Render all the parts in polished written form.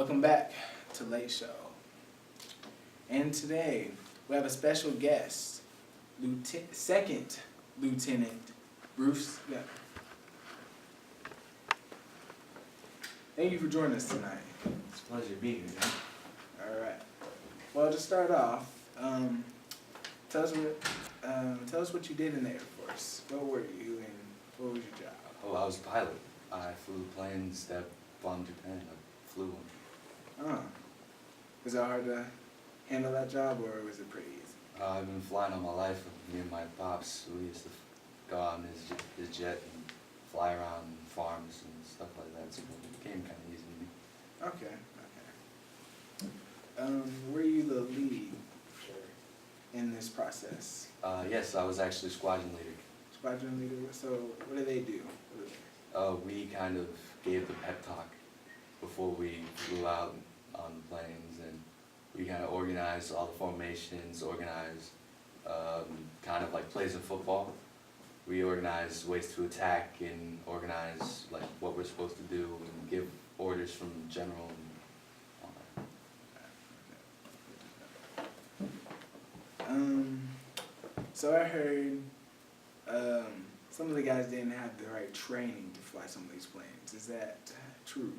Welcome back to Late Show. And today we have a special guest, Second Lieutenant Bruce. Yeah. Thank you for joining us tonight. It's a pleasure to be here, man. All right. Well, to start off, tell us what you did in the Air Force. What were you and what was your job? Oh, I was a pilot. I flew planes that bombed Japan. I flew them. Oh. Was it hard to handle that job, or was it pretty easy? I've been flying all my life. Me and my pops, we used to go on his jet and fly around farms and stuff like that, so it became kind of easy to me. Okay. Were you the lead in this process? Yes, I was actually squadron leader. Squadron leader. So what do they do? We kind of gave the pep talk before we flew out on the planes, and we kind of organized all the formations, organized kind of like plays in football. We organized ways to attack and organize like what we're supposed to do and give orders from the general and all that. So I heard some of the guys didn't have the right training to fly some of these planes. Is that true?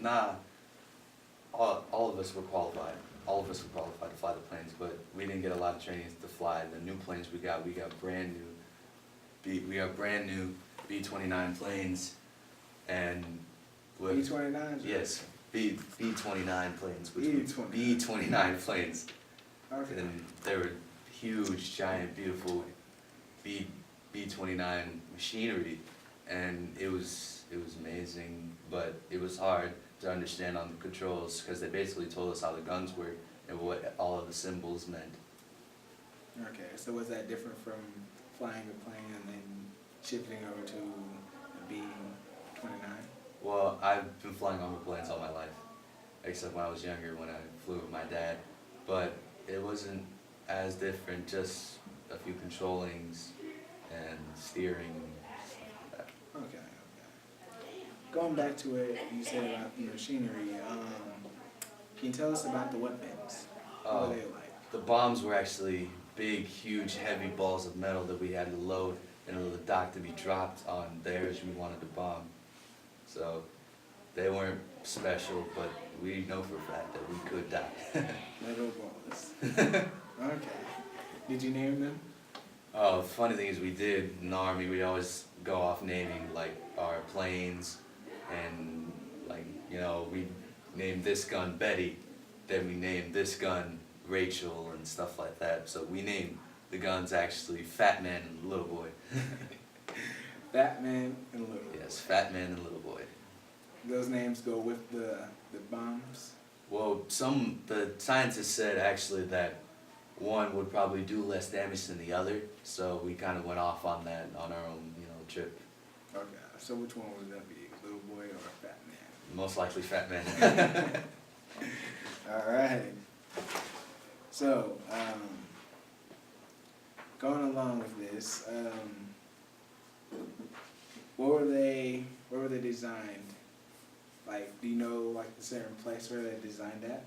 Nah, all of us were qualified. All of us were qualified to fly the planes, but we didn't get a lot of training to fly the new planes we got brand new B-29 planes, and with B-29? yes, B-29 planes, which were B-29. B-29 planes, Okay. and they were huge, giant, beautiful B-29 machinery, and it was amazing, but it was hard to understand on the controls because they basically told us how the guns work and what all of the symbols meant. Okay, so was that different from flying a plane and then shifting over to the B-29? Well, I've been flying Armor planes all my life, except when I was younger when I flew with my dad, but it wasn't as different, just a few controllings and steering and stuff like that. Okay. Going back to what you said about the machinery, can you tell us about the weapons? What were they like? The bombs were actually big, huge, heavy balls of metal that we had to load into the dock to be dropped on the areas we wanted to bomb. So they weren't special, but we know for a fact that we could die. Metal balls. Okay. Did you name them? Oh, the funny thing is we did in the Army, we always go off naming like our planes, and like, you know, we named this gun Betty, then we named this gun Rachel and stuff like that. So we named the guns actually Fat Man and Little Boy. Fat Man and Little Boy. Yes, Fat Man and Little Boy. Those names go with the bombs? Well, the scientists said actually that one would probably do less damage than the other, so we kind of went off on that on our own, trip. Okay, so which one would that be, Little Boy or Fat Man? Most likely Fat Man. All right. So, going along with this, where were they designed? Like, do you know like the certain place where they designed at?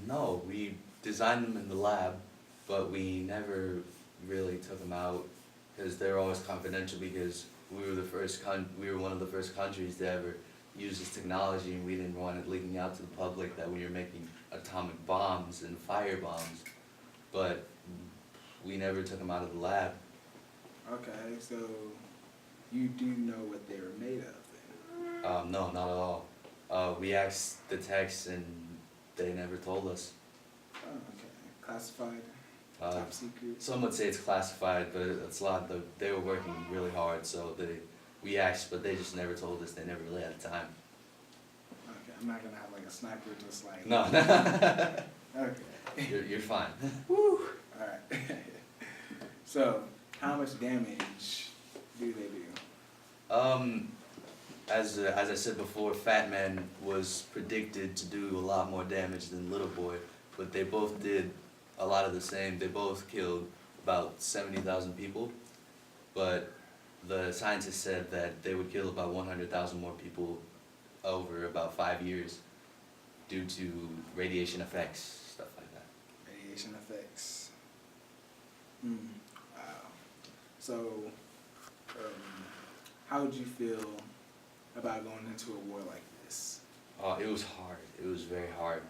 No, we designed them in the lab, but we never really took them out because they're always confidential because we were one of the first countries to ever use this technology, and we didn't want it leaking out to the public that we were making atomic bombs and fire bombs, but we never took them out of the lab. Okay, so you do know what they were made of then? No, not at all. We asked the techs and they never told us. Oh, okay. Classified? Top secret? Some would say it's classified, but it's a lot. They were working really hard, so we asked, but they just never told us. They never really had time. Okay, I'm not gonna have like a sniper just like. No. Okay. You're fine. Woo. All right. So, how much damage do they do? As I said before, Fat Man was predicted to do a lot more damage than Little Boy, but they both did a lot of the same. They both killed about 70,000 people, but the scientists said that they would kill about 100,000 more people over about 5 years due to radiation effects, stuff like that. Radiation effects. Wow. So, how would you feel about going into a war like this? It was hard. It was very hard.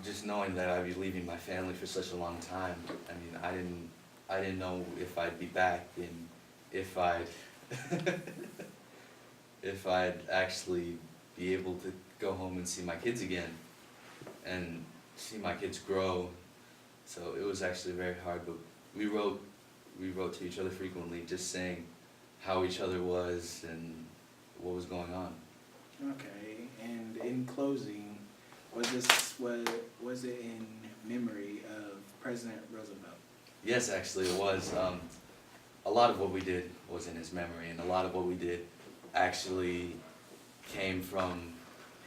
Just knowing that I'd be leaving my family for such a long time. I mean, I didn't know if I'd be back and if I'd if I'd actually be able to go home and see my kids again and see my kids grow. So it was actually very hard, but we wrote to each other frequently, just saying how each other was and what was going on. Okay, and in closing, was it in memory of President Roosevelt? Yes, actually it was. A lot of what we did was in his memory, and a lot of what we did actually came from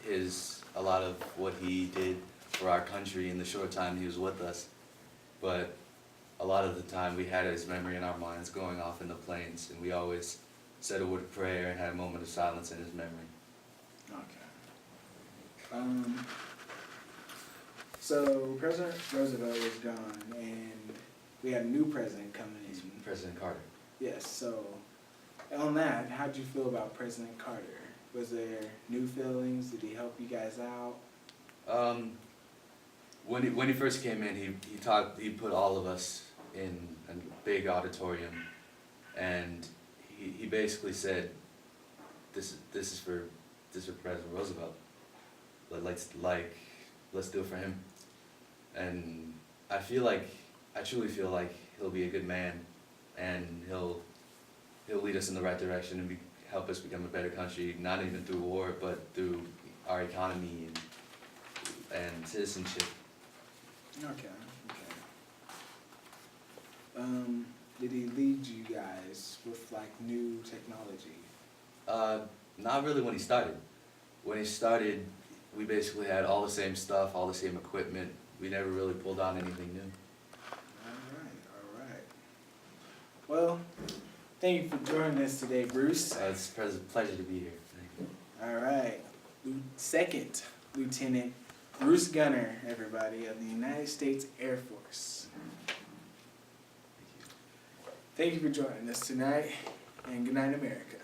a lot of what he did for our country in the short time he was with us. But a lot of the time we had his memory in our minds going off in the planes, and we always said a word of prayer and had a moment of silence in his memory. Okay. So President Roosevelt was gone, and we had a new president coming in. President Carter. Yes, so on that, how'd you feel about President Carter? Was there new feelings? Did he help you guys out? When he first came in, he put all of us in a big auditorium, and he basically said, this is for President Roosevelt. Let's do it for him. And I truly feel like he'll be a good man, and he'll lead us in the right direction and help us become a better country, not even through war, but through our economy and citizenship. Okay. Did he lead you guys with like new technology? Not really when he started. When he started, we basically had all the same stuff, all the same equipment. We never really pulled on anything new. All right. Well, thank you for joining us today, Bruce. It's a pleasure to be here. Thank you. All right. Second Lieutenant Bruce Gunner, everybody, of the United States Air Force. Thank you for joining us tonight, and good night, America.